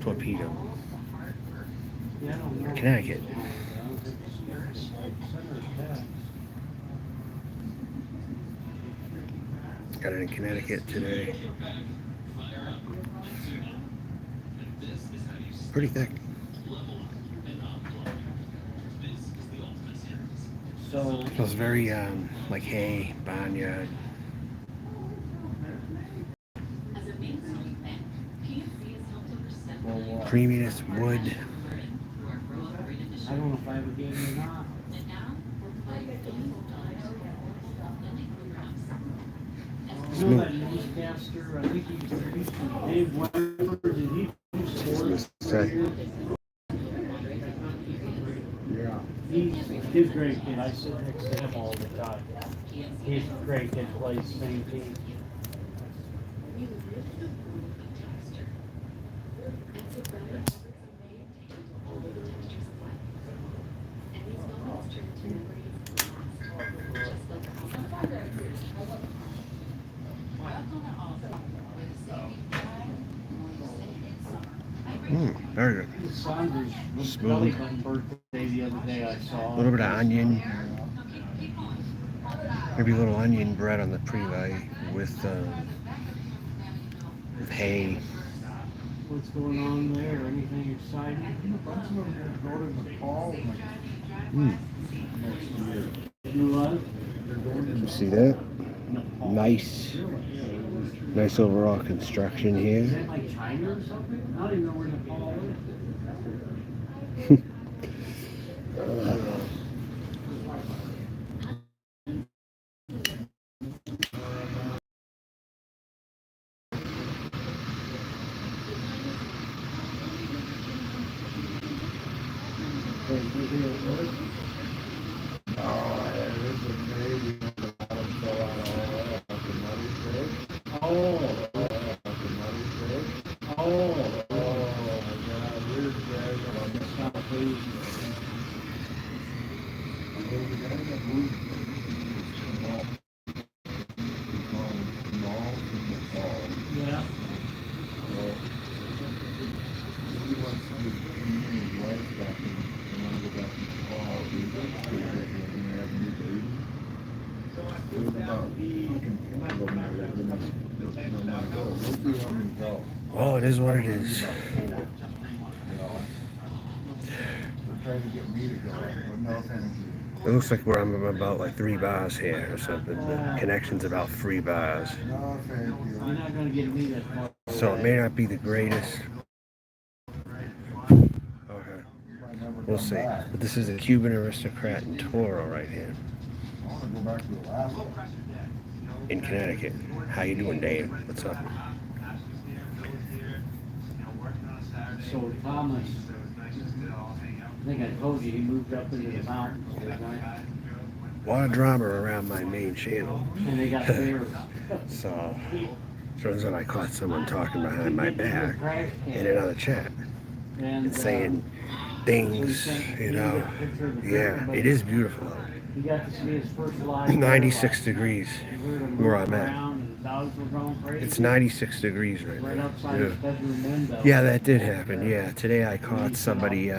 Torpedo, Connecticut. Got it in Connecticut today. Pretty thick. Smells very like hay, barnyard. Creaminess, wood. I don't know if I ever gave him or not. You know that newscaster, I think he's Dave Weber, did he do sports? Yeah. He's a great kid. I sit next to him all the time. He's a great kid, plays the same team. Very good. Smooth. A little bit of onion. Maybe a little onion bread on the pre-lay with hay. What's going on there? Anything exciting? You see that? Nice overall construction here. Is that like China or something? I don't even know where Nepal Oh, it is what it is. It looks like I'm about like 3 bars here or something. The connection's about 3 bars. So it may not be the greatest. Okay. We'll see. But this is a Cuban Aristocrat and Toro right here. In Connecticut. How you doing, Dave? What's up? So Thomas, I think I told you he moved up into the mountains, right? A lot of drama around my main channel. And they got bears. So, turns out I caught someone talking behind my back in another chat and saying things, you know. Yeah, it is beautiful. He got to see his first live 96 degrees where I'm at. Dogs were going crazy. It's 96 degrees right Right now. outside his bedroom window. Yeah, that did happen. Yeah, today I caught somebody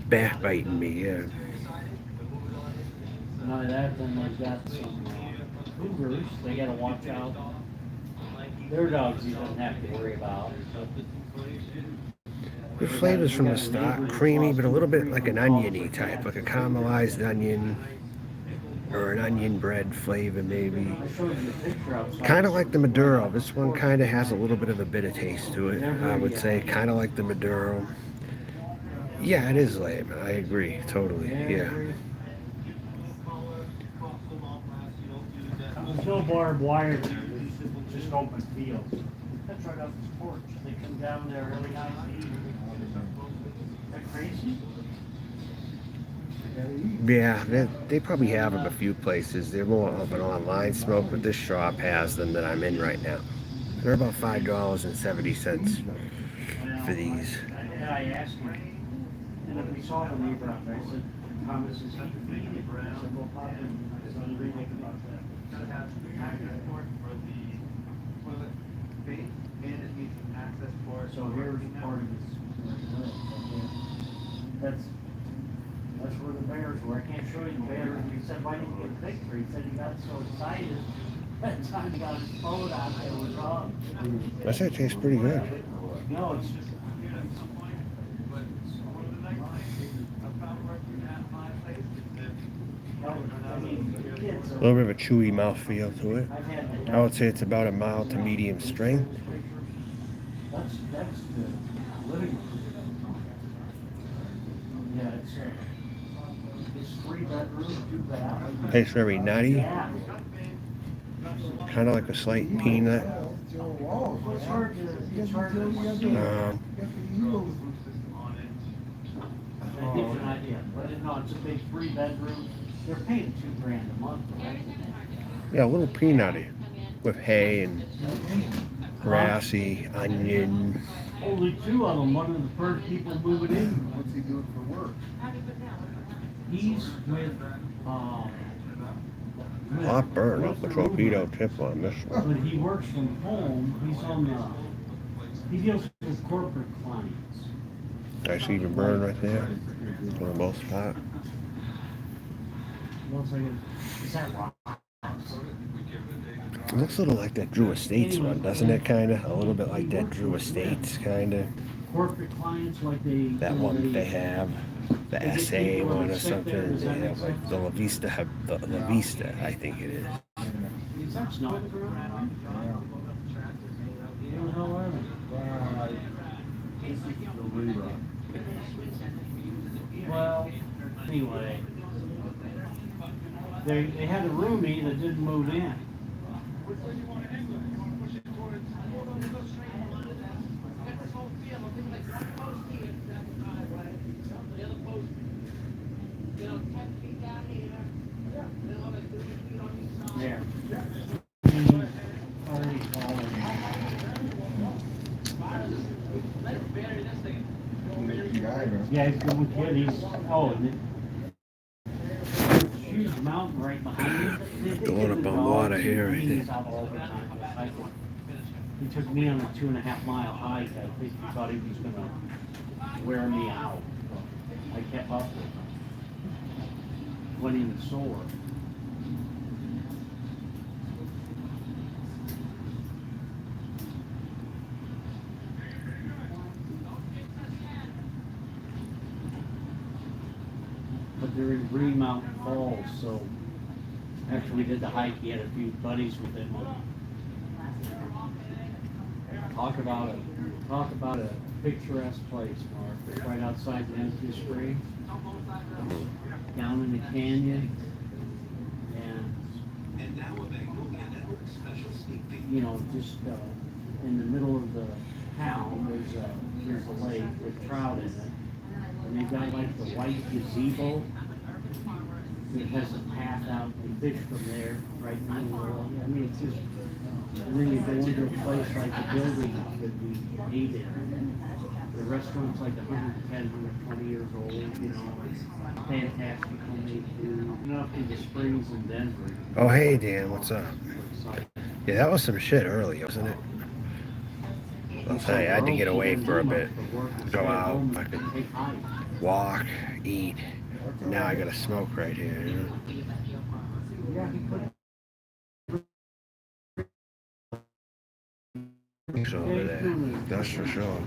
backbiting me. Yeah. Not that, then they've got some cougars. They got to watch out. Their dogs he doesn't have to worry about. The flavors from the stock, creamy, but a little bit like an oniony type, like a caramelized onion or an onion bread flavor maybe. Kind of like the Maduro. This one kind of has a little bit of a bitter taste to it, I would say. Kind of like the Maduro. Yeah, it is lame. I agree, totally. Yeah. There's no barbed wire there. There's just open fields. That's right off his porch. They come down there really nice to eat. Is that crazy? Yeah, they probably have them a few places. They're more of an online smoke, but this shop has them that I'm in right now. They're about $5.70 for these. And I asked him, and if we saw the neighbor out there, I said, Thomas is such a big neighbor. I said, well, pop in. I said, what do you think about that? For the bait, and it needs an access port So here's part of his list. That's where the bears were. I can't show you the bears. He said, why didn't you get a picture? He said he got so excited that time he got his phone out there was on. I say it tastes pretty good. No, it's just. A little bit of a chewy mouthfeel to it. I would say it's about a mild to medium strength. That's the living room. Yeah, it's 3 bedrooms, 2 baths. Tastes very nutty. Yeah. Kind of like a slight peanut. It's hard to see. It gives you an idea, but no, it's a big 3 bedroom. They're paying $2,000 a month, right? Yeah, a little peanutty with hay and grassy, onion. Only 2 of them. One of the first people moving in. What's he doing for work? He's with I'll burn off the torpedo tip on this one. but he works from home. He's on he deals with corporate clients. I see even burn right there for the most part. Looks like is that rock? It looks a little like that Drew Estates one, doesn't it? Kind of a little bit like that Drew Estates kind of. Corporate clients like they. That one they have, the SA one or something. They have like the La Vista, the La Vista, I think it is. That's not. What the hell are they? Well, anyway, they had a roomie that didn't move in. There. Yeah, he's a good kid. He's and huge mountain right behind me. Going up on water here, right He's there. out all the time. He took me on a 2.5-mile hike. I think he thought he was gonna wear me out. I kept up with him. Went in sore. But they're in Green Mountain Falls, so after we did the hike, he had a few buddies with him. Talk about a picturesque place, Mark. It's right outside the empty spring, down in the canyon, and just in the middle of the town, there's a lake with trout in it. And they've got like the white gazebo that has a path out and fish from there right in the middle. I mean, it's just, and then you go into a place like the building that we ate in. The restaurant's like 110, 120 years old, it's fantastic homemade food. Enough to the springs in Denver. Oh, hey, Dan, what's up? Yeah, that was some shit earlier, wasn't it? I'll tell you, I had to get away for a bit. Go out, fucking walk, eat. Now I gotta smoke right here, He's over there, that's for sure.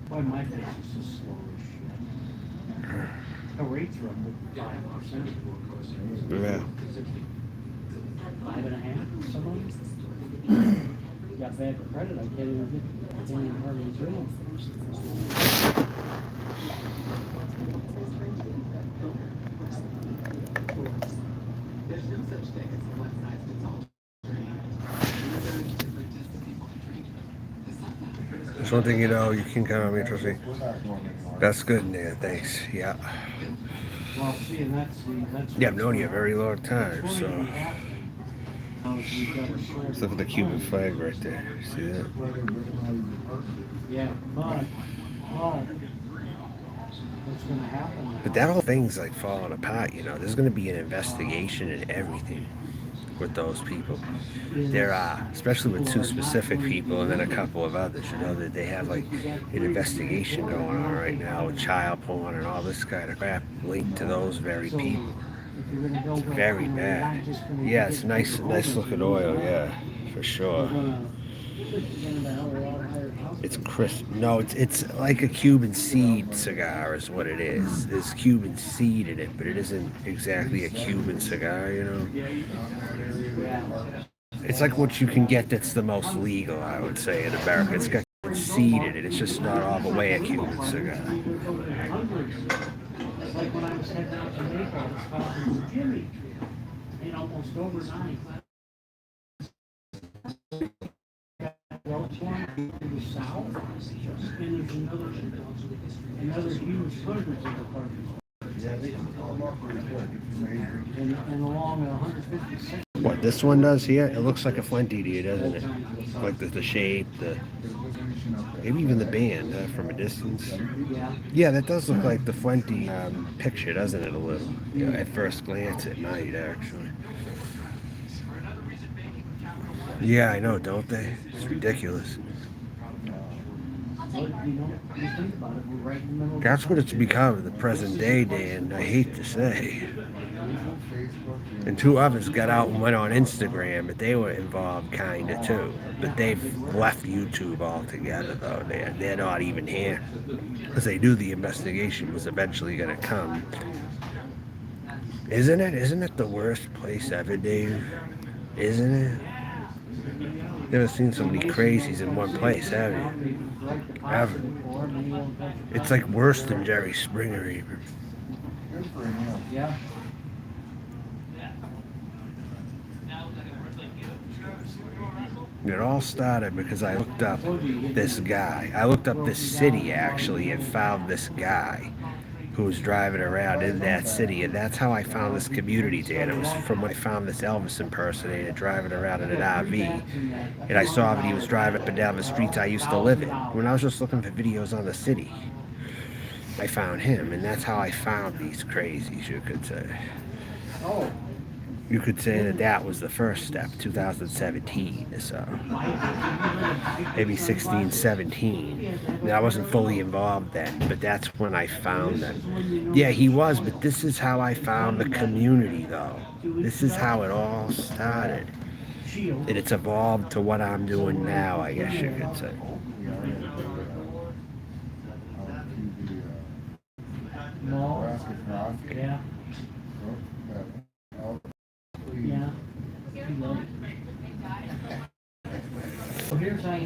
Why my face is so slow as shit. The rates are up to 5%. Yeah. 5.5%, someone? Got bad credit, I can't even hardly do them. There's no such thing as a one-size-fits-all. There's one thing you can count on me, trust me. That's good, Dan, thanks. Yeah. Well, see, and that's. Yeah, I've known you a very long time, so. Let's look at the Cuban flag right there. See that? Yeah, but what's going to happen now? But that whole thing's like falling apart, There's going to be an investigation and everything. with those people. There are, especially with two specific people and then a couple of others, you know, that they have like an investigation going on right now with child porn and all this kind of crap linked to those very people. It's very bad. Yeah, it's nice looking oil, yeah, for sure. It's crisp. No, it's like a Cuban seed cigar is what it is. There's Cuban seed in it, but it isn't exactly a Cuban cigar, you know? It's like what you can get that's the most legal, I would say, in America. It's got seed in it. It's just not all the way a Cuban cigar. Like when I was heading out to Naples, I was talking to Jimmy, and almost overnight. Welch one to the south, and there's another huge hundreds of apartments. And along 156. What this one does here? It looks like a Flintty to you, doesn't it? Like the shape, maybe even the band from a distance. Yeah, that does look like the Flintty picture, doesn't it? A little. Yeah, at first glance at night, actually. Yeah, I know, don't they? It's ridiculous. That's what it's become, the present day, Dan. I hate to say. And two others got out and went on Instagram, but they were involved kinda too. But they've left YouTube altogether, though. They're not even here. Because they knew the investigation was eventually going to come. Isn't it? Isn't it the worst place ever, Dave? Isn't it? Never seen so many crazies in one place, have you? Ever. It's like worse than Jerry Springer, even. Yeah. It all started because I looked up this guy. I looked up this city, actually, and found this guy who was driving around in that city. And that's how I found this community, Dan. It was from when I found this Elvis impersonator driving around in an RV. And I saw that he was driving up and down the streets I used to live in. When I was just looking for videos on the city, I found him. And that's how I found these crazies, you could say. You could say that that was the first step, 2017 or so. Maybe 16, 17. I wasn't fully involved then, but that's when I found them. Yeah, he was, but this is how I found the community, though. This is how it all started. And it's evolved to what I'm doing now, I guess you could say. Yeah. Yeah.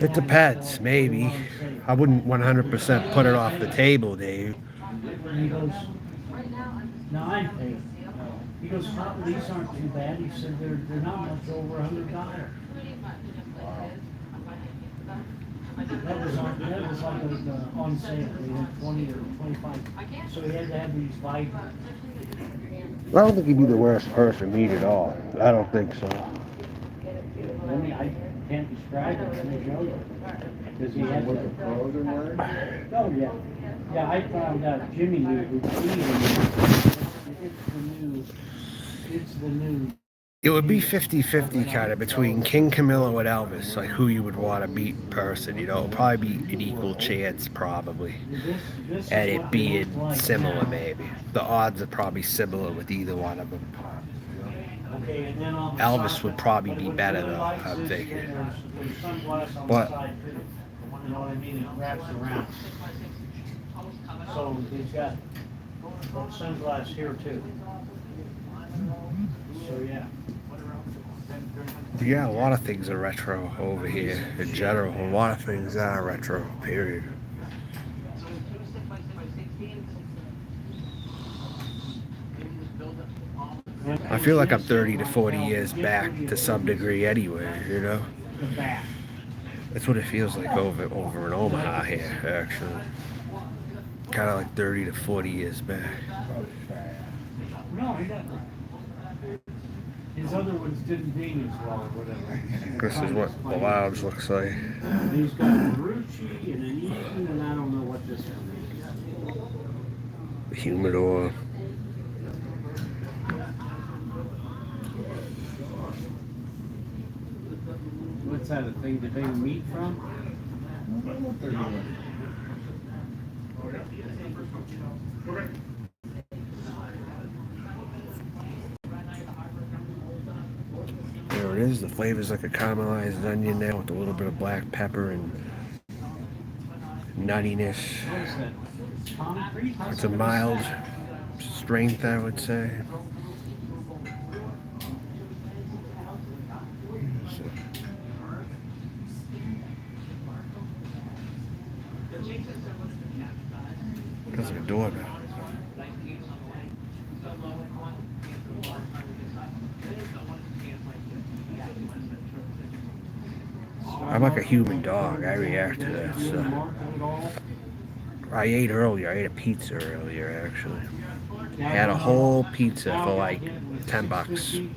It depends, maybe. I wouldn't 100% put it off the table, Dave. He goes, no, I pay. He goes, these aren't too bad. He said they're not much over $100. That was like on sale. They had 20 or 25. So he had to have these 5. I don't think he'd be the worst person to meet at all. I don't think so. I mean, I can't describe it. Let me show you. Because he had to. Oh, yeah. Yeah, I found out Jimmy knew who it's the new. It would be 50-50 kind of between King Camilo and Elvis, like who you would want to meet in person, you know. It'd probably be an equal chance, probably. And it being similar, maybe. The odds are probably similar with either one of them. Elvis would probably be better, though, I'm thinking. But You know what I mean? It wraps around. So he's got sunglasses here too. So yeah. Yeah, a lot of things are retro over here in general. A lot of things are retro, period. I feel like I'm 30 to 40 years back to some degree anyway, you know? That's what it feels like over in Omaha here, actually. Kind of like 30 to 40 years back. No, he doesn't. His other ones didn't ding as well or whatever. This is what the lounge looks like. He's got a Marucci and an Eaton, and I don't know what this one is. The humidor. What's that, a thing to bring meat from? There it is. The flavor's like a caramelized onion now with a little bit of black pepper and nuttiness. What is that? Concrete? It's a mild strength, I would say. That's a doorbell. I'm like a human dog. I react to that stuff. I ate earlier. I ate a pizza earlier, actually. I had a whole pizza for like $10.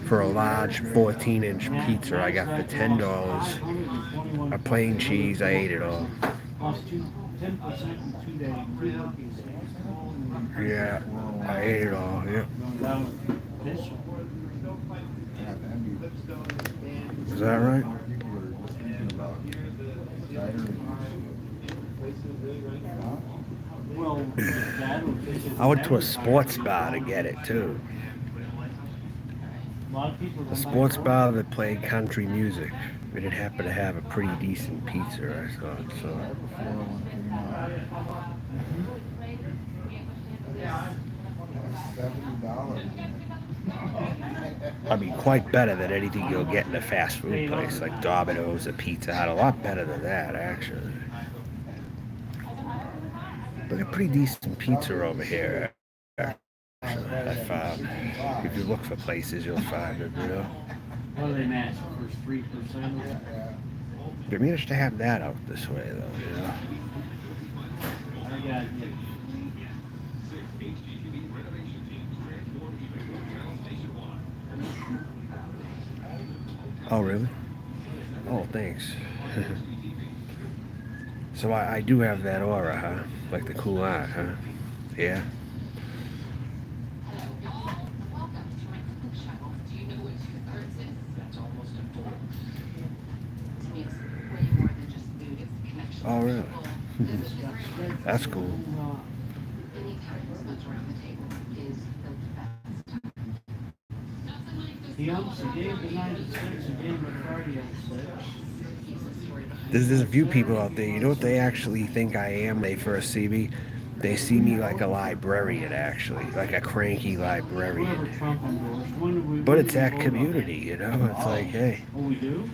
For a large 14-inch pizza, I got for $10. A plain cheese. I ate it all. Yeah, I ate it all. Yeah. Is that right? I went to a sports bar to get it too. A sports bar that played country music. But it happened to have a pretty decent pizza, I thought. So. I mean, quite better than anything you'll get in a fast food place like Domino's or Pizza Hut. A lot better than that, actually. But a pretty decent pizza over here. I found. If you look for places, you'll find it, you know. What do they match? First 3%? They managed to have that out this way, though, you know. I got it. Oh, really? Oh, thanks. So I do have that aura, huh? Like the cool art, huh? Yeah. Oh, really? That's cool. He almost gave the night at 6 and gave him a Friday at 6. There's a few people out there, you know what they actually think I am? They first see me. They see me like a librarian, actually. Like a cranky librarian. But it's that community, you know? It's like, hey. Oh, we do?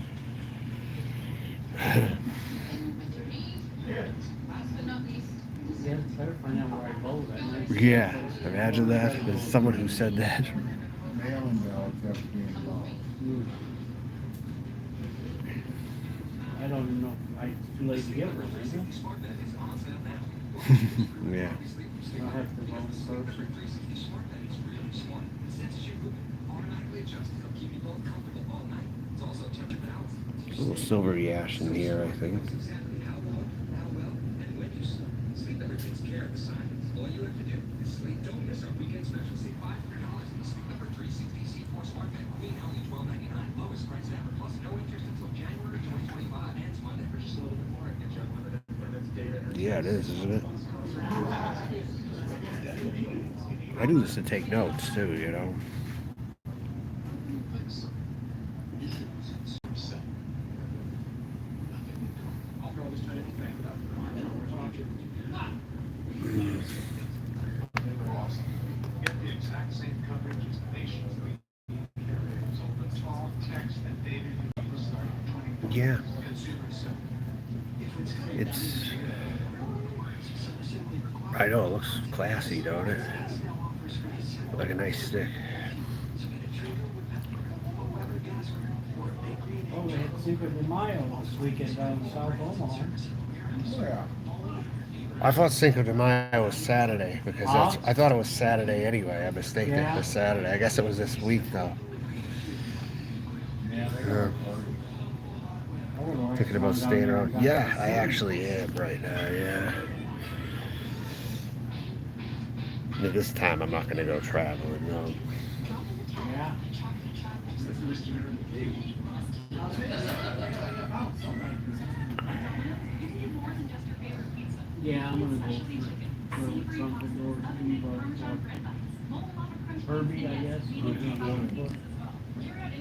Yeah, better find out where I vote. Yeah, imagine that. There's someone who said that. I don't even know. It's too late to get one, is it? Yeah. I'll have to vote first. A little silvery ash in here, I think. Yeah, it is, isn't it? I do this to take notes too, you know. Yeah. It's, I know, it looks classy, don't it? Like a nice stick. Oh, we had Cinco de Mayo this weekend down in South Omaha. I thought Cinco de Mayo was Saturday because I thought it was Saturday anyway. I mistaken it for Saturday. I guess it was this week though. Thinking about staying around. Yeah, I actually am right now. Yeah. But this time I'm not going to go traveling. No. Yeah. Yeah, I'm gonna go for trumpet or Herbie, I guess.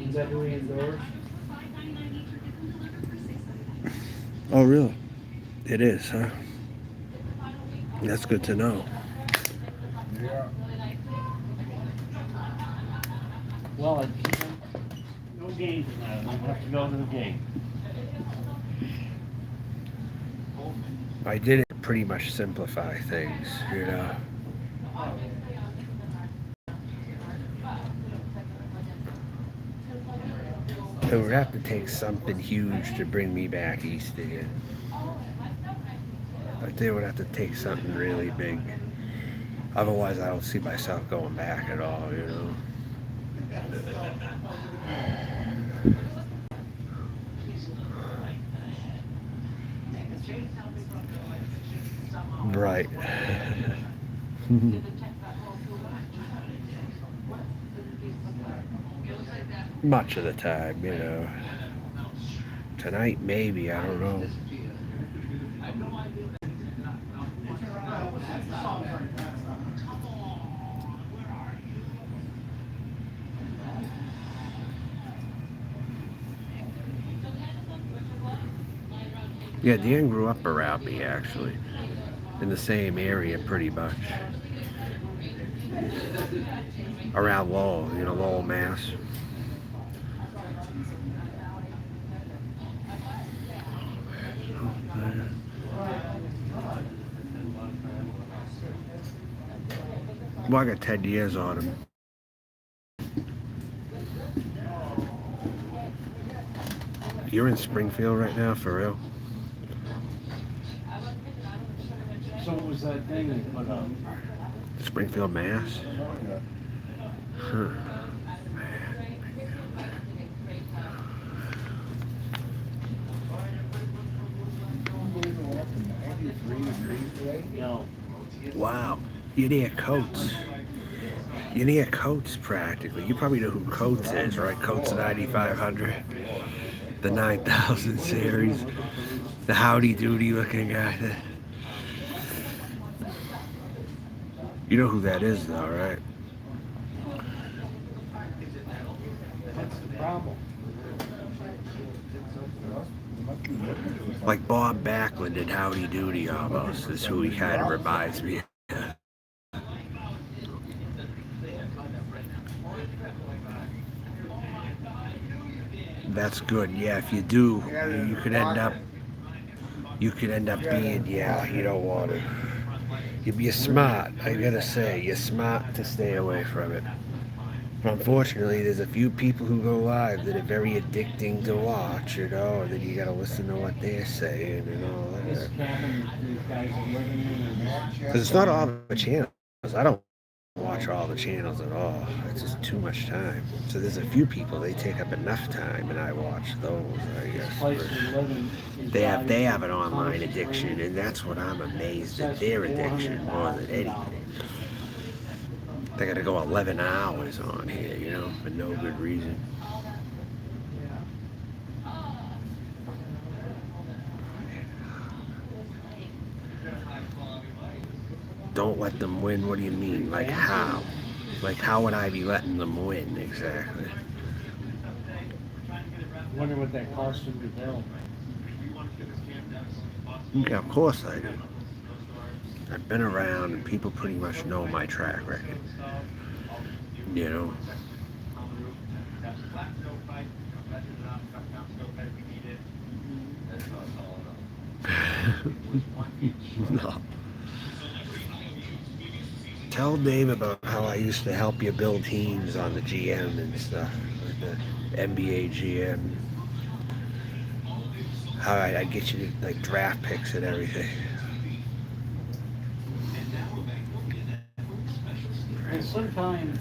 Is that who he endorsed? Oh, really? It is, huh? That's good to know. Well, no game tonight. I'll have to go to the game. I did it to pretty much simplify things, you know. It would have to take something huge to bring me back east again. Like they would have to take something really big. Otherwise, I don't see myself going back at all, you know. Right. Much of the time, you know. Tonight, maybe, I don't know. Yeah, Dan grew up around me, actually. In the same area, pretty much. Around Lowell, you know, Lowell, Mass. Well, I got 10 years on him. You're in Springfield right now, for real? So what was that thing they put up? Springfield, Mass? Huh. No. Wow. You're near Coates. You're near Coates, practically. You probably know who Coates is, right? Coates 9500. The 9000 series. The howdy doody looking guy. You know who that is, though, right? That's the problem. Like Bob Backlund and Howdy Doody almost is who he kind of reminds me of. That's good. Yeah, if you do, you could end up being, yeah, you don't want to. You're smart, I gotta say, you're smart to stay away from it. Unfortunately, there's a few people who go live that are very addicting to watch, you know, and then you gotta listen to what they're saying and all This that. cabin, these guys are living in. Because it's not all the channels. I don't watch all the channels at all. It's just too much time. So there's a few people, they take up enough time, and I watch those, I guess. Place we live in is They have an online addiction, and that's what I'm amazed at their addiction more than anything. They gotta go 11 hours on here, you know, for no good reason. Don't let them win, what do you mean? Like how? Like how would I be letting them win, exactly? Wonder what that cost them to build. Yeah, of course I do. I've been around and people pretty much know my track record. You know? No. Tell Dave about how I used to help you build teams on the GM and stuff, like the NBA GM. How I get you like draft picks and everything. And sometimes,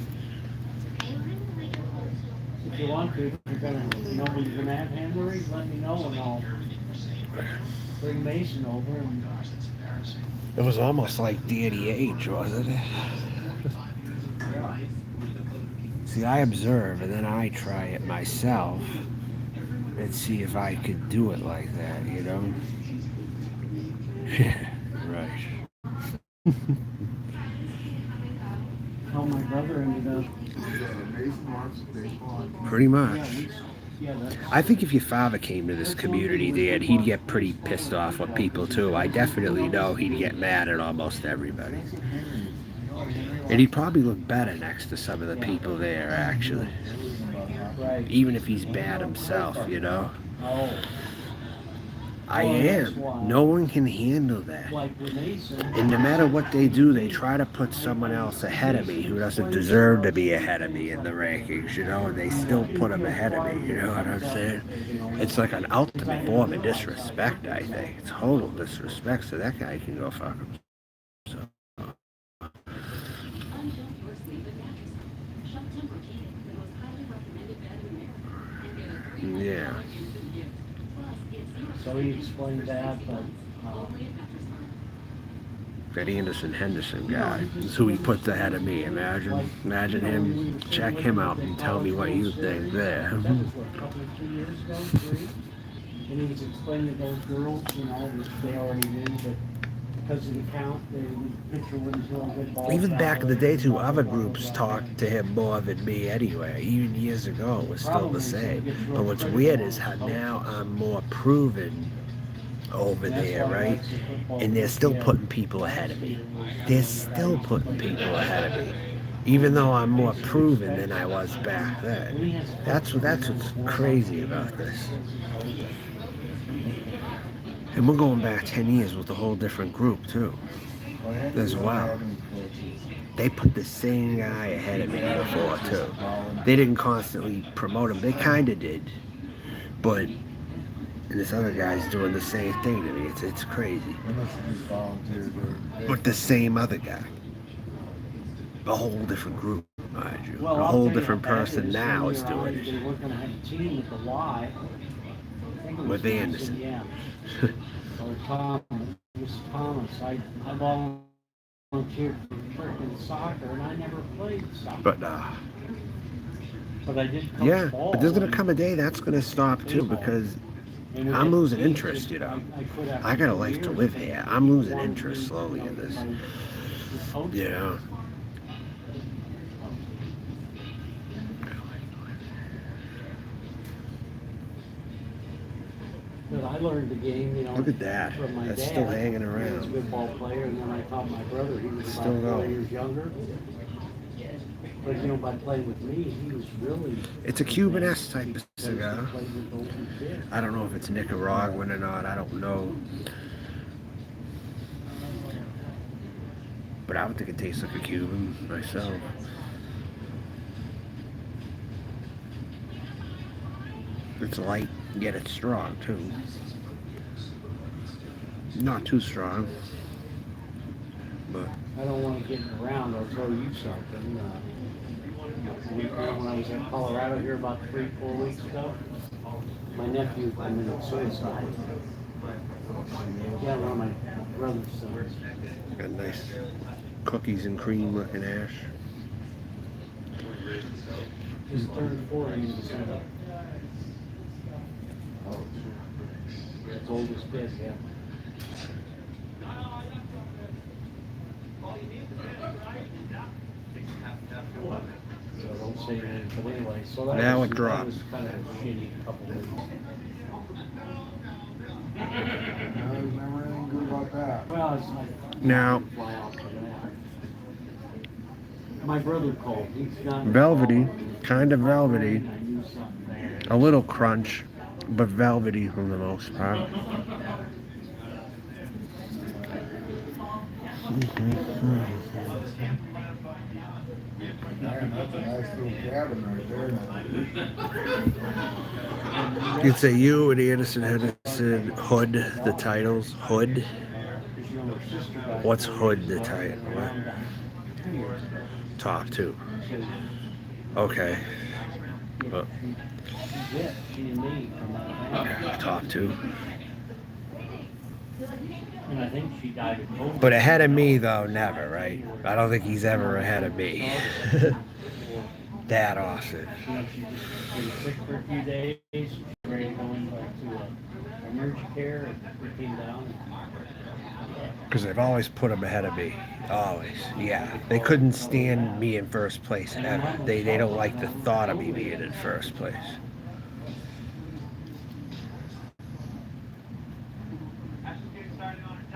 if you want to, if you're gonna, nobody's gonna have hamburgers, let me know and I'll bring Mason over and. It was almost like Danny Age, wasn't it? See, I observe and then I try it myself. and see if I could do it like that, you know? Right. How my brother ended up. Pretty much. Yeah, that's, I think if your father came to this community, Dad, he'd get pretty pissed off with people too. I definitely know he'd get mad at almost everybody. And he'd probably look better next to some of the people there, actually. right. Even if he's bad himself, you know? Oh, I am. No one can handle that. like when they said. And no matter what they do, they try to put someone else ahead of me who doesn't deserve to be ahead of me in the rankings, you know, and they still put him ahead of me, you know what I'm saying? It's like an ultimate form of disrespect, I think. It's total disrespect, so that guy can go fuck himself. Yeah. So he explained that, but That Anderson Henderson guy is who he puts ahead of me. Imagine him. Check him out and tell me what you think there. that was what, a couple of 2 years ago, 3? And he was explaining to those girls, you know, that they already knew that because of the count, the picture wasn't doing good ball. Even back in the day, too, other groups talked to him more than me anyway. Even years ago, it was still the same. But what's weird is how now I'm more proven over there, right? And they're still putting people ahead of me. They're still putting people ahead of me. Even though I'm more proven than I was back then. That's what's crazy about this. And we're going back 10 years with a whole different group, too, as well. They put the same guy ahead of me before, too. They didn't constantly promote him. They kind of did. But this other guy's doing the same thing to me. It's crazy. But the same other guy. A whole different group, mind you. Well, A I'll whole tell you different how bad person is now when is you're doing already- it. They weren't going to have a team at the Y. I think it was With Anderson. Yeah. Or Tom, Mr. Thomas. I volunteered for freaking soccer, and I never played soccer. But But I did coach yeah, ball. but there's gonna come a day that's gonna stop too, because And with I'm that losing team, interest, you know. I quit after I got a 2 life to years. live here. I'm losing Wanted interest to, slowly you know, in this. my coach. You know. But I learned the game, you know. Look at that. From my That's dad. still hanging He was a around. good ball player, and then I taught my brother. He was Still about 4 going. years younger. But you know, by playing with me, he was really. It's a Cuban-esque type of because he cigar. played with those two kids. I don't know if it's Nicaraguan or not. I don't know. But I would think it tastes like a Cuban myself. It's light, yet it's strong too. Not too strong, but I don't want to get around. I'll tell you something. When I was in Colorado here about 3-4 weeks ago, my nephew committed suicide. Yeah, one of my brother's sons. got nice cookies and cream looking ash. He's turned 40 in December. His oldest kid, yeah. So don't say anything, but anyway, so that Now was, it dropped. that was kind of a shitty couple of weeks. I don't remember anything good about that. Well, it's like. Now- Fly off of that. My brother called, he's got. Velvety, kind of velvety. I knew something there. A little crunch, but velvety for the most part. Man, that's a nice little cabin right there. You'd say you and Anderson Henderson, Hood, the titles. Hood? His younger sister got. What's Hood, the title? What? 2 years ago. Top two. So, Okay. yeah, she and me from that family. Top two. And I think she died of COVID. But ahead of me, though, never, right? I don't think he's ever ahead of me. That awesome. You know, she just been sick for a few days, ready to go into emergency care, and it came down. Because they've always put him ahead of me. Always. Yeah. They couldn't stand me in first place ever. They don't like the thought of me being in first place.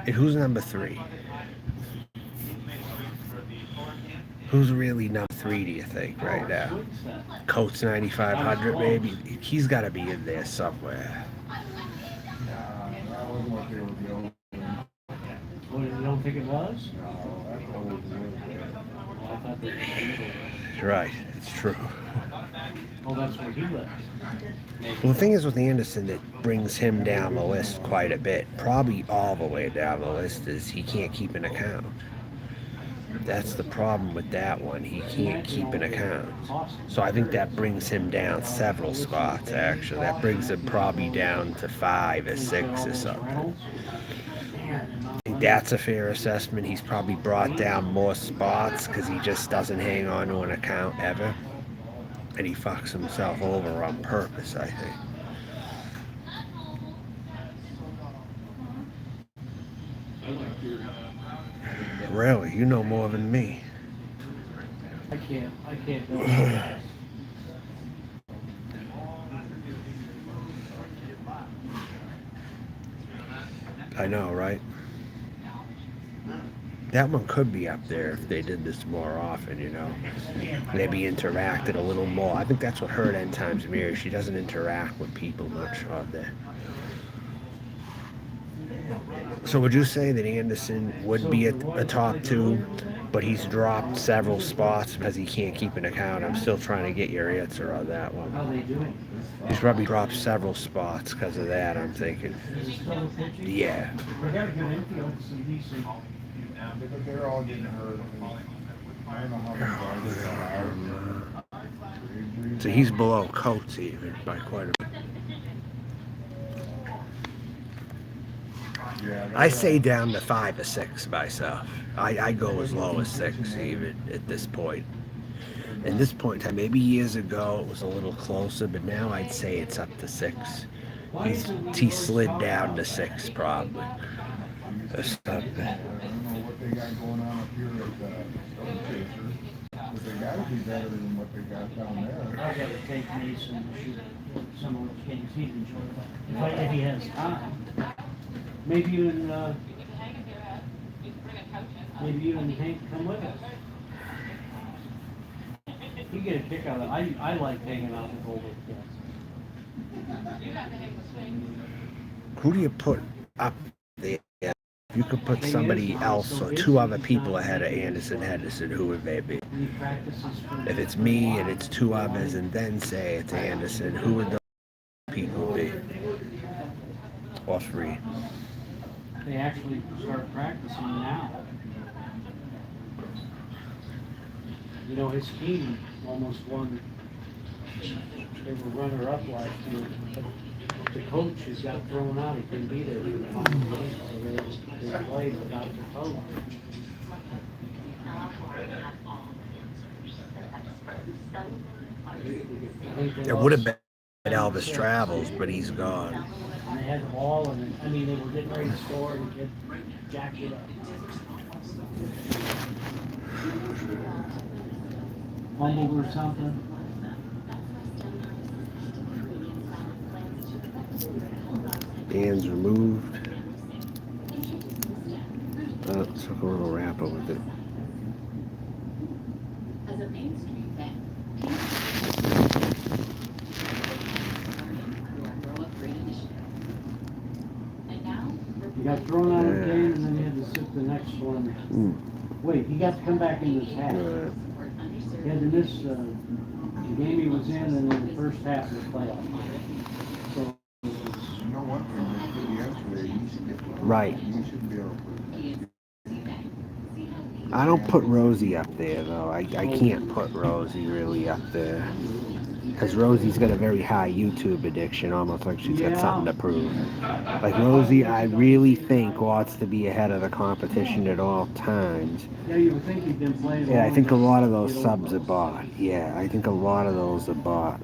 And who's number 3? Who's really number 3, do you think, right now? Coates 9500, maybe? He's got to be in there somewhere. That wasn't what they were doing. What, you don't think it was? No, that's what was I thought they were. Right. It's true. Oh, that's where he lives. Well, the thing is with Anderson that brings him down the list quite a bit, probably all the way down the list, is he can't keep an account. That's the problem with that one. He can't keep an account. So I think that brings him down several spots, actually. That brings him probably down to 5 or 6 or something. I think that's a fair assessment. He's probably brought down more spots because he just doesn't hang on to an account ever. And he fucks himself over on purpose, I think. Really? You know more than me. I can't go there. I know, right? That one could be up there if they did this more often, you know. Maybe interacted a little more. I think that's what hurt End Times Mirror. She doesn't interact with people much on there. So would you say that Anderson would be a top 2, but he's dropped several spots because he can't keep an account? I'm still trying to get your answer on that one. How they doing? He's probably dropped several spots because of that, I'm thinking. Yeah. They got a good infield, some decent. But they're all getting hurt. I don't know how many guys are out. So he's below Coates even by quite a bit. Yeah, I say down to 5 or 6 myself. I go as low as 6 even at this point. At this point in time, maybe years ago it was a little closer, but now I'd say it's up to 6. He slid down to 6 probably. Or something. I don't know what they got going on up here at Stone Chaser, but they gotta be better than what they got down there. I gotta take Mason to shoot some of those games he'd enjoy. If he has time. Maybe you and Hank come with us. You get a kick out of it. I like hanging out with older kids. Who do you put up there? You could put somebody else or 2 other people ahead of Anderson Henderson, who would they be? He practices for If it's me and it's 2 others and then say it's Anderson, who would those people be? Or 3? they actually start practicing now. You know, his team almost won. They were runner-up last year, but the coach has got thrown out. He couldn't be there for the final game, so they played without the coach. It would have been Elvis Travels, but he's gone. And they had the ball, and I mean, they were getting ready to score, and the kid jacked it up. Fumbled or something. Hands removed. Took a little rapper with it. As a Main Street bank. And now, He got thrown out of the game, and then he had to sit the next one. Wait, he got to come back in this half. He had to miss the game he was in, and then the first half of the playoff. So You know one thing they did yesterday, you should get. Right. You should be able to. I don't put Rosie up there though. I can't put Rosie really up there. Because Rosie's got a very high YouTube addiction, almost like she's got Yeah. something to prove. Like Rosie, I really think wants to be ahead of the competition at all times. Yeah, you would think he'd been playing. Yeah, I think a along lot of to those get subs over are it. bought. Yeah, I think a lot of those are bought.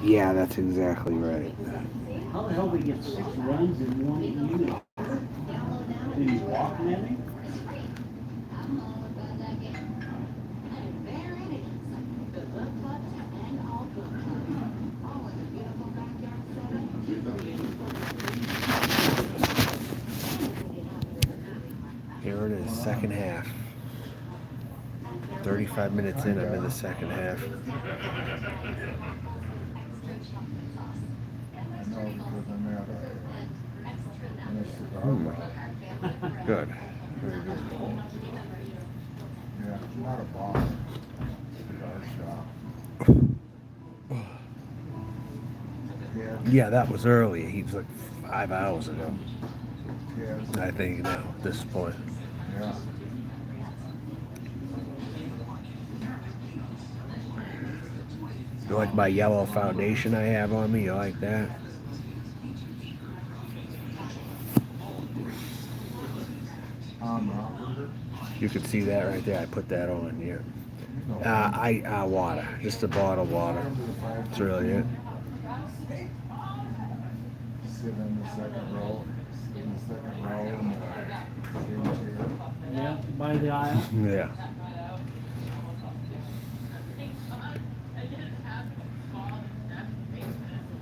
Yeah, that's exactly right. How the hell did he get 6 runs in 1 inning? Did he walk maybe? Here it is, second half. 35 minutes in, I'm in the second half. I know because I'm at in a cigar bar. Good. Very good. Yeah, it's not a bar. Cigar shop. Yeah, Yeah, that was early. He was like 5 hours ago. yeah, I think now, at this point. yeah. You like my yellow foundation I have on me? You like that? You can see that right there. I put that on here. Water. Just a bottle of water. That's really it. Sit in the second row. In the second row in the same chair. Yeah, by the aisle. Yeah.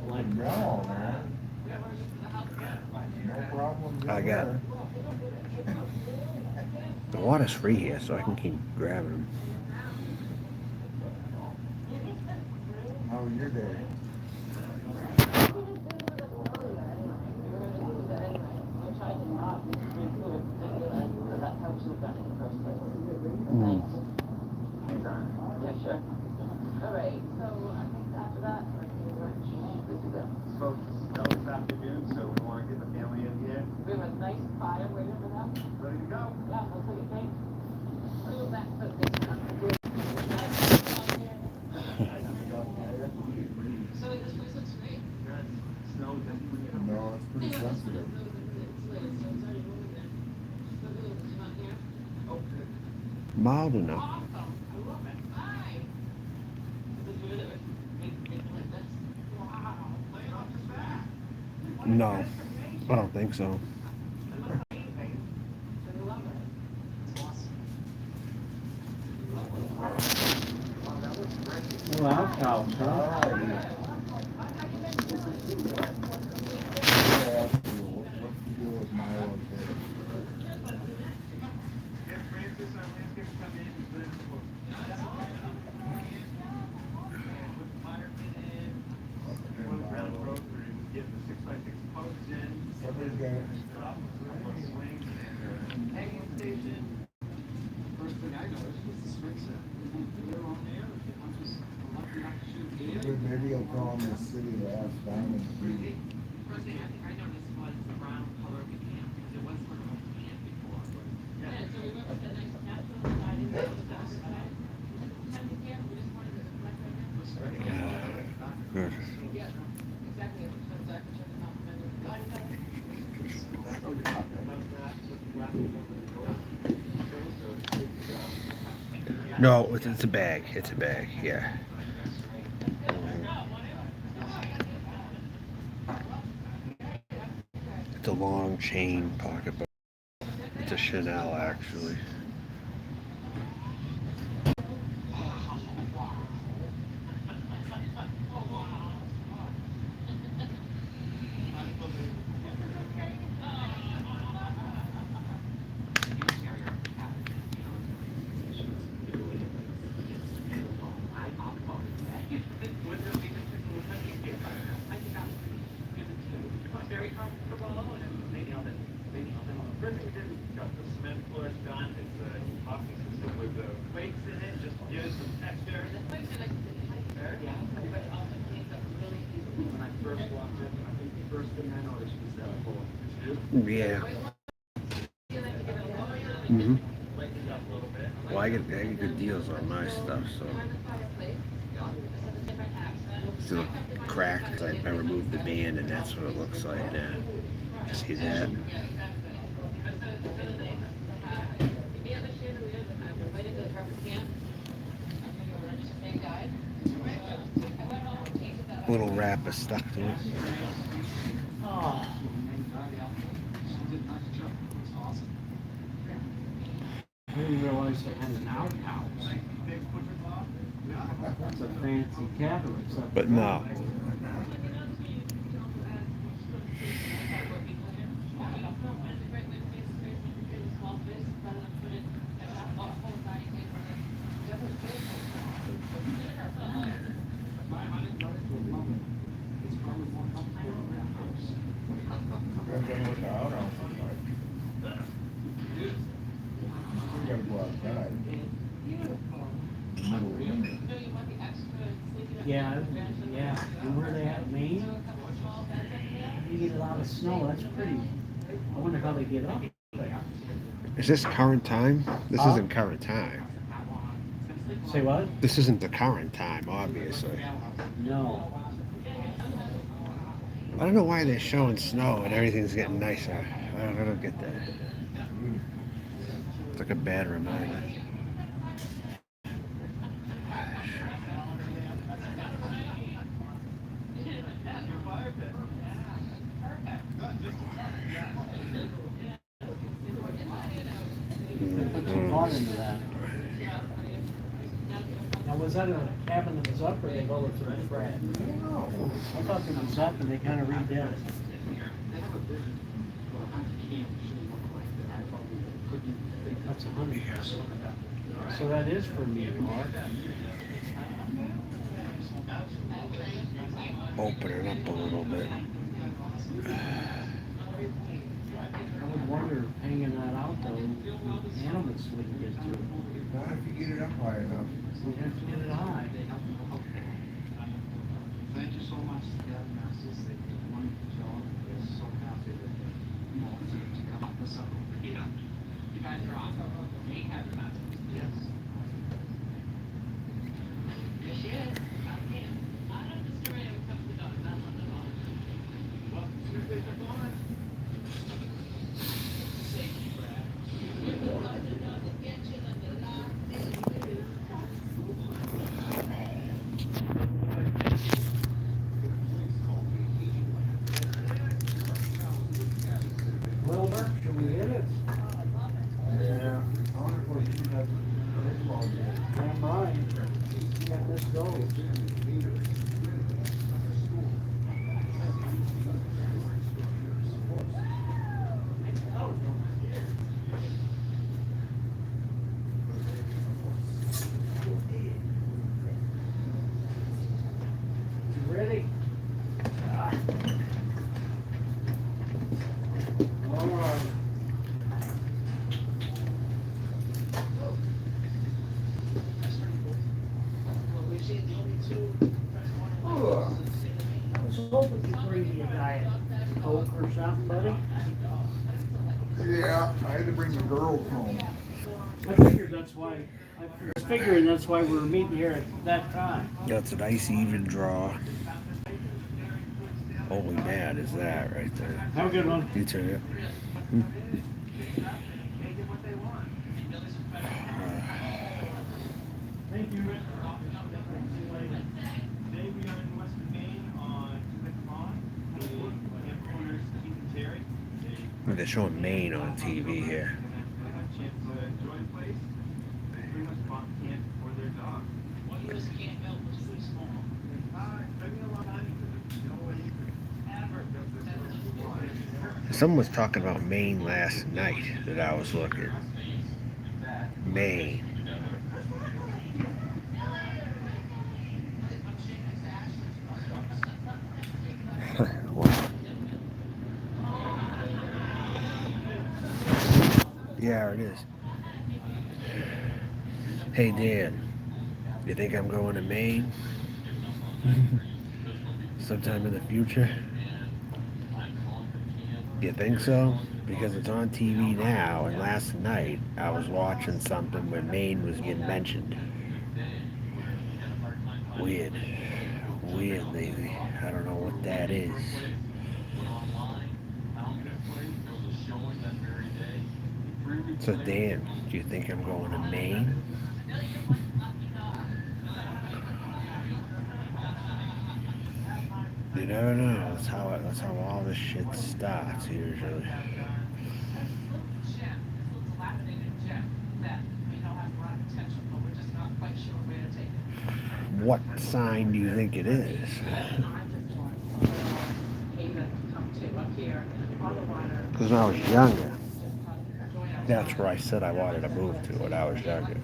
Like, No, man. No problem. I got it. The water's free here, so I can keep grabbing them. How was your day? Mm. Yeah, sure. All right, so I think after that, we're good to go. Folks, this afternoon, so we want to get the family in here. We have a nice fire waiting for them. Ready to go? Yeah, that's what you think. Go back to this one. So this place looks great. Snow definitely. No, it's pretty sensitive. Mild enough. No, I don't think so. wow, cow, huh? Alrighty. Yeah, what do you do with Milo today? Somebody's got it. Maybe he'll call in the city to ask Diamond to be. First thing I noticed was the brown color of the can, because it was sort of a can before. Yeah, so we went with the nice natural side, and that was the side. And the can, we just wanted to reflect right now. Good. Yeah, exactly, exactly, check it out. No, it's a bag. It's a bag. Yeah. It's a long chain pocketbook. It's a Chanel, actually. Very comfortable, and maybe on the first thing we did, we got the cement floors done, it's a hockey system with the quakes in it, just to give it some texture. When I first walked in, I think the first thing I noticed was that full. Yeah. Mhm. Lightened up a little bit. Well, I get good deals on my stuff, so. Still cracked. I removed the band, and that's what it looks like now. See that? Little wrapper stuck to it. Oh. I didn't realize they had an outhouse. That's a fancy cabin. Except But no. Depends on what the outhouse is like. You gotta go outside. Middle of winter. Yeah, yeah. And where they at, Maine? You get a lot of snow. That's pretty. I wonder how they get up there. Is this current time? This Huh? isn't current time. Say what? This isn't the current time, obviously. No. I don't know why they're showing snow and everything's getting nicer. I don't get that. It's like a bad reminder. Put some thought into that. Now, was that a cabin that was up or they lowered to the frat? I thought it was up and they kind of redid it. That's 100%. So that is for me, Mark. Open it up a little bit. I would wonder if hanging that out though, animals wouldn't get to it. Not if you get it up high enough. We'd have to get it high. Thank you so much, Masters. Wonderful job. We're so happy that to come up with something. Yeah. You guys are awesome. They have fun. Yes. Yes, she is. I can. I don't just when it comes to dogs. I love them all. Well, Tuesdays are gone. Well, Mark, should we hit it? Yeah. I wonder if we should have baseball game. Damn right. Let this go. You ready? All right. I was hoping you'd bring me a Diet Coke or something, buddy. Yeah, I had to bring the girls home. I figured that's why, I was figuring that's why we were meeting here at that time. That's a nice even draw. Holy man, is that right there? Have a good one. You too. Thank you. Today we are in Western Maine on Cigar, the headquarters of Keith and Terry. They're showing Maine on TV here. They have a chance to enjoy the place. They pretty much bought camp for their dog. This camp milk was too small. It's been a long time because there's no way you could ever get this. Someone was talking about Maine last night that I was looking. Maine. Wow. Yeah, it is. Hey Dan, you think I'm going to Maine sometime in the future? You think so? Because it's on TV now, and last night I was watching something where Maine was getting mentioned. Weird. weird lately. I don't know what that is. So Dan, do you think I'm going to Maine? You never know. That's how all this shit starts usually. What sign do you think it is? Because when I was younger, that's where I said I wanted to move to when I was younger.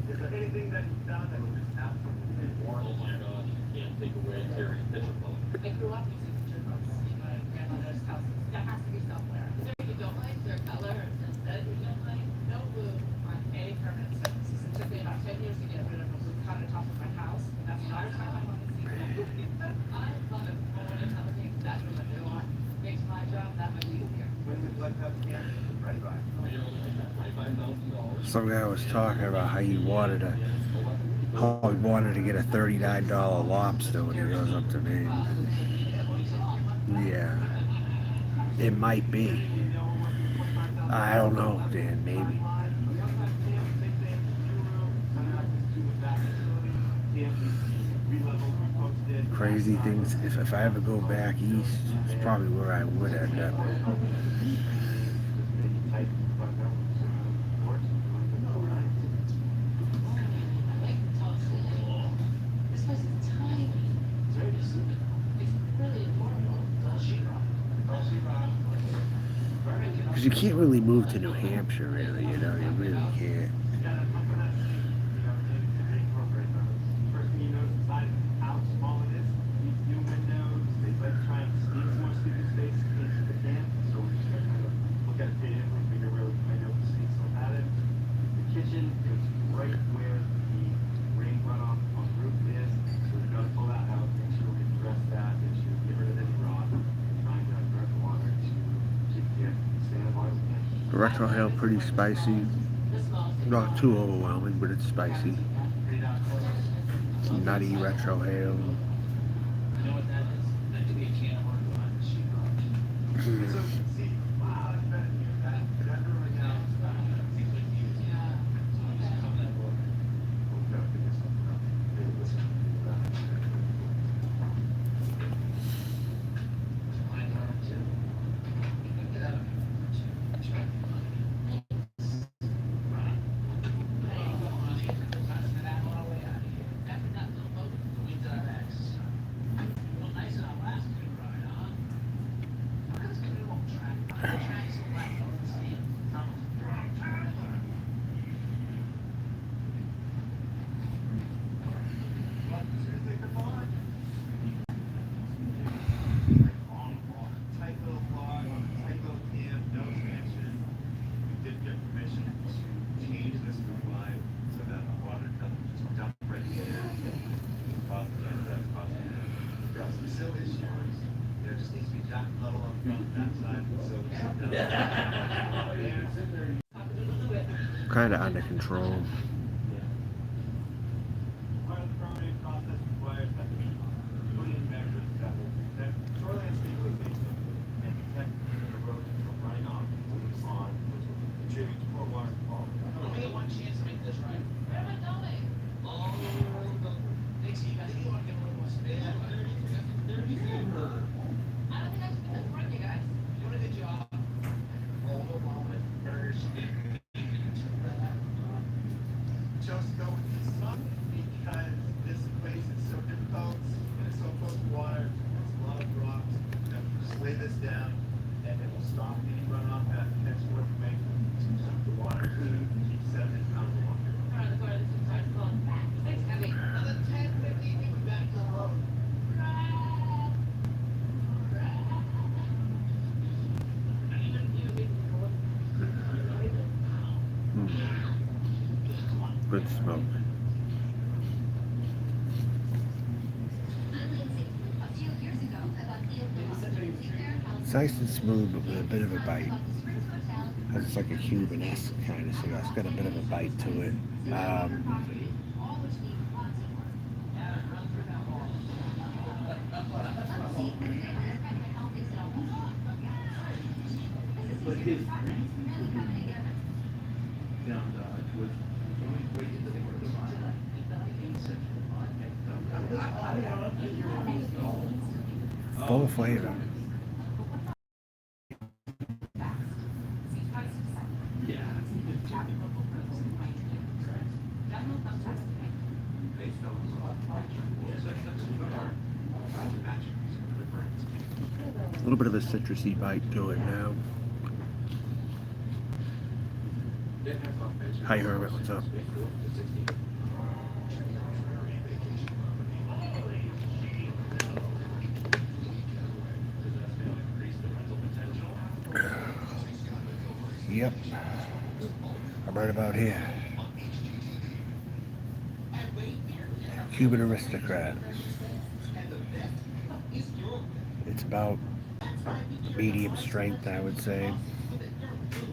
Is there anything that you found that was just absolutely warm? Oh my gosh, you can't take away Terry's picture phone. I grew up using picture books in my grandmother's house. That has to be somewhere. Is there anything you don't like? Is there a color or aesthetic you don't like? No glue on any permanent surfaces. It took me about 10 years to get rid of a blue countertop in my house. That's not a time I want to see that. I love it. I want to tell things that room that they want. Makes my job that much easier. When would you like to have the camera? Right by. Some guy was talking about how he wanted to get a $39 lobster when he goes up to Maine. Yeah, it might be. I don't know, Dan. Maybe. Crazy things. If I ever go back east, it's probably where I would end up. Because you can't really move to New Hampshire, really, you know, you really can't. First thing you notice inside how small it is, these new windows, they like try and sneak more sleeping space into the camp. So we just kind of look at it creatively, figure where we might be able to sneak some at it. The kitchen is right where the rain runoff on the roof is, so we're gonna pull that out, make sure we address that, make sure we get rid of any rot, trying to divert the water to keep the standard water. Retro Hill, pretty spicy. Not too overwhelming, but it's spicy. Nutty Retro Hill. Kind of under control. Part of the permitting process requires that we put in measures that will protect shoreline stabilization and protect the erosion from running off into the pond, which will contribute to more water quality. We get one chance to make this right. Where am I going? Oh, thanks, you guys. You want to give a little more space? I don't think I should be the front, you guys. Doing a good job. Just go with the sun because this place is so difficult and it's so close to water. There's a lot of rocks. You know, just lay this down and it will stop any runoff that next work make the water to keep sediment out of the water. All right, let's go to this side. Come on. Thanks, Abby. Another 10, 15, we'll be back to the road. Right. good smoke. It's nice and smooth, but with a bit of a bite. It's like a Cuban-esque kind of cigar. It's got a bit of a bite to it. Full flavor. A little bit of a citrusy bite to it now. Hi Herbert, what's up? Yep, I'm right about here. Cuban Aristocrat. It's about medium strength, I would say.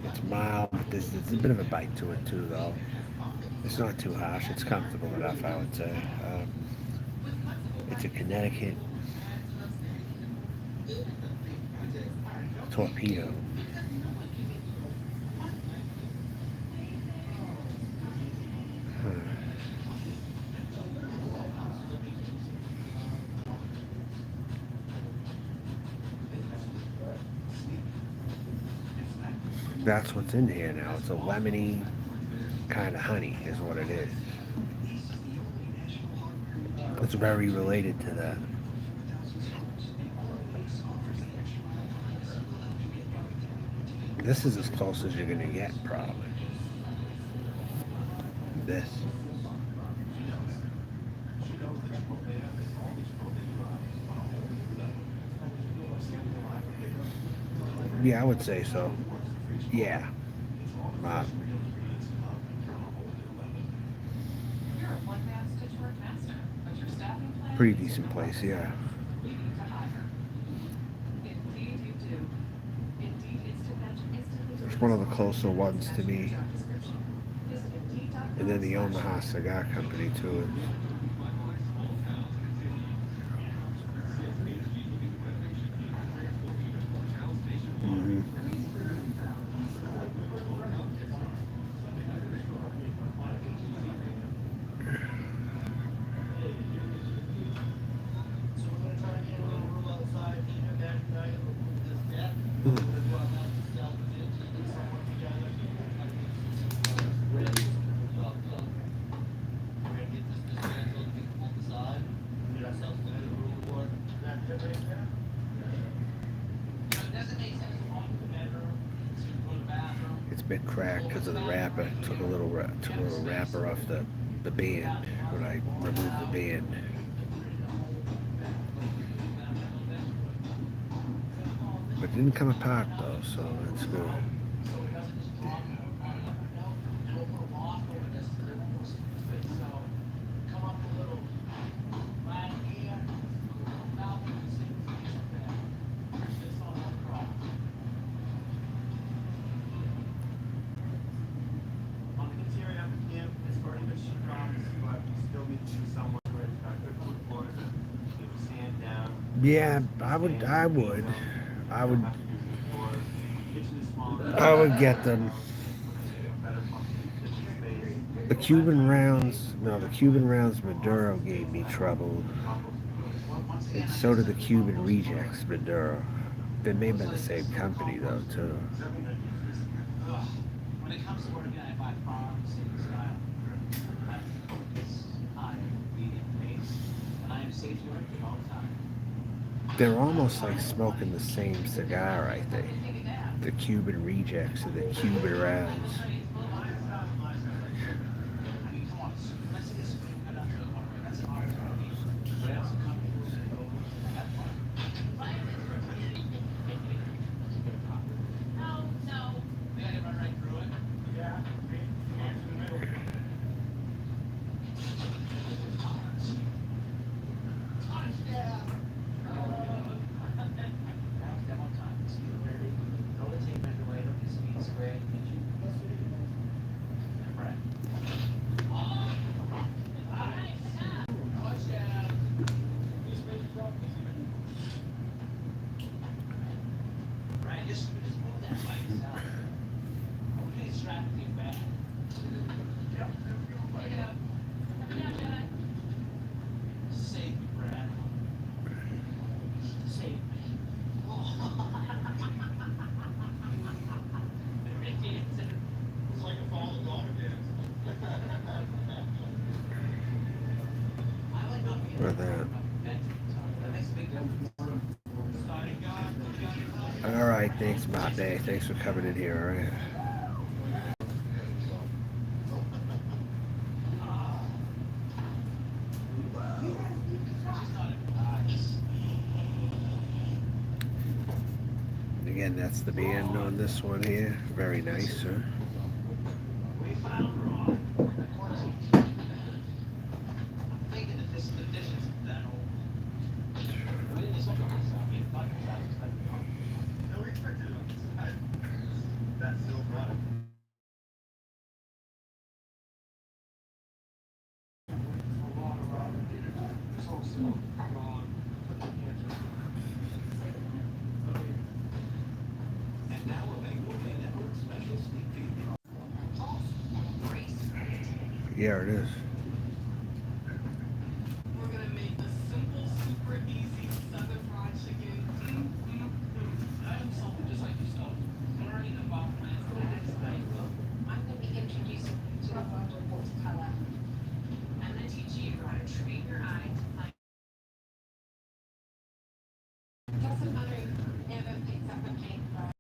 It's mild, but there's a bit of a bite to it too, though. It's not too harsh. It's comfortable enough, I would say. It's a Connecticut Torpedo. That's what's in here now. It's a lemony kind of honey is what it is. It's very related to that. This is as close as you're gonna get, probably. This. Yeah, I would say so. Yeah. Pretty decent place, yeah. It's one of the closer ones to me. And then the Omaha Cigar Company too. It's a bit cracked because of the wrapper. Took a little wrapper off the band when I removed the band. But it didn't come apart though, so that's good. Yeah, I would get them. The Cuban rounds Maduro gave me trouble. And so did the Cuban Rejects Maduro. They're made by the same company though, too. When it comes to working, I buy farms and style. I focus high, medium pace, and I am safe working all the time. They're almost like smoking the same cigar, I think. The Cuban Rejects and the Cuban rounds. for that. All right, thanks, Mabe. Thanks for coming in here. All right. Again, that's the band on this one here. Very nice, sir. No, we expected it. That's still product. Yeah, it is. We're gonna make a simple, super easy southern fried chicken. I am something just like yourself, learning about plants for the next night. I'm gonna be introducing you to the wonderful color. I'm gonna teach you how to train your eye to find. Get some butter and then pick up a paintbrush.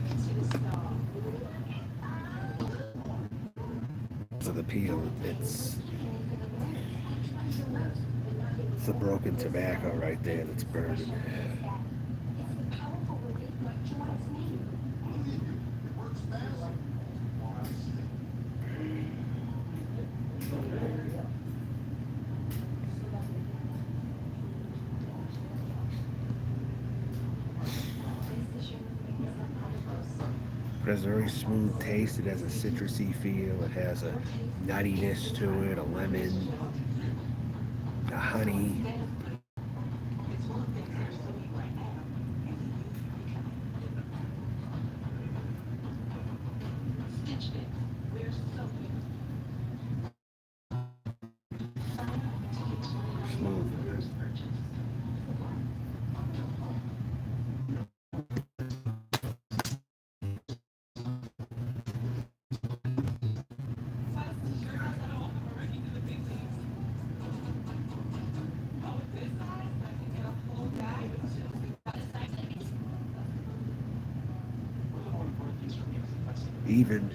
To the stove. So the peel, it's the broken tobacco right there that's burning. But it has a very smooth taste. It has a citrusy feel. It has a nuttiness to it, a lemon, a honey. Smooth. Even.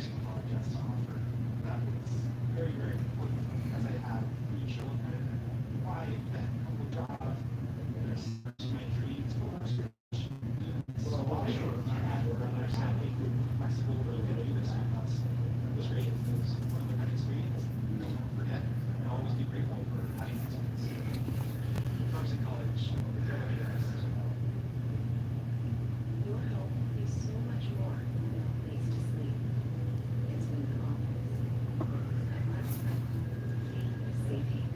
Your help is so much more than a place to sleep. It's been an office, a safe haven.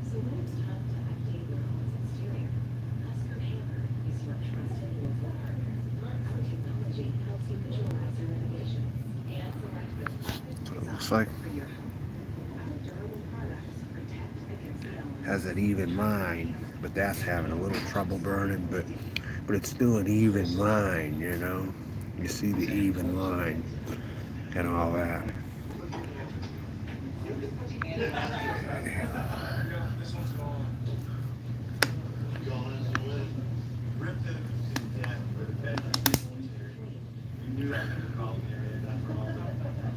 So when it's time to update your home's exterior, Husker Hammer is your trusted local partner. Our technology helps you visualize your renovations and select the perfect It design looks like for your home. Our durable products protect against the elements. has an even line, but that's having a little trouble burning, but it's still an even line, you know. You see the even line and all that. This one's going. Ripped it to death where the bed is. We knew that was a problem area. That's where all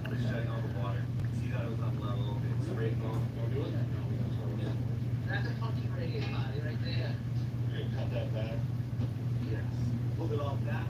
the shedding all the water. See that it was on level. It's straight going. Don't do it. That's a funky radius body right there. Cut that back. Yes. Pulled it all back.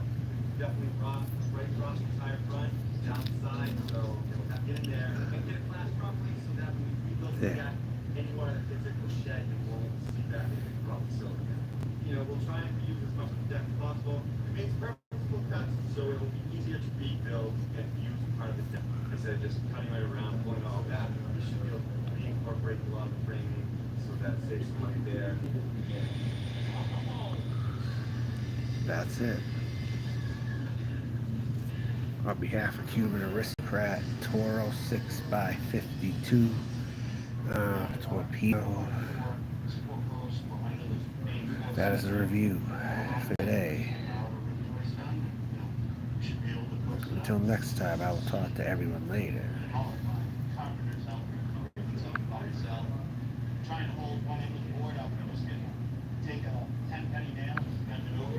Definitely rock right across the entire front, down the side. So it'll have get in there and get it classed properly so that when we rebuild the Yeah. gap, anywhere that fits it will shed and won't see back in the problem cylinder. You know, we'll try and reuse as much of the deck as possible. It makes purposeful cuts so it will be easier to rebuild and use part of the deck instead of just cutting right around, pulling all that. We should be able to reincorporate a lot of the framing so that saves some money there. That's it. On behalf of Cuban Aristocrat, Toro 6x52, Torpedo. That is the review for today. Until next time, I will talk to everyone later. trying to hold one end of the board up, and just gonna take a 10 penny nail, bend it over.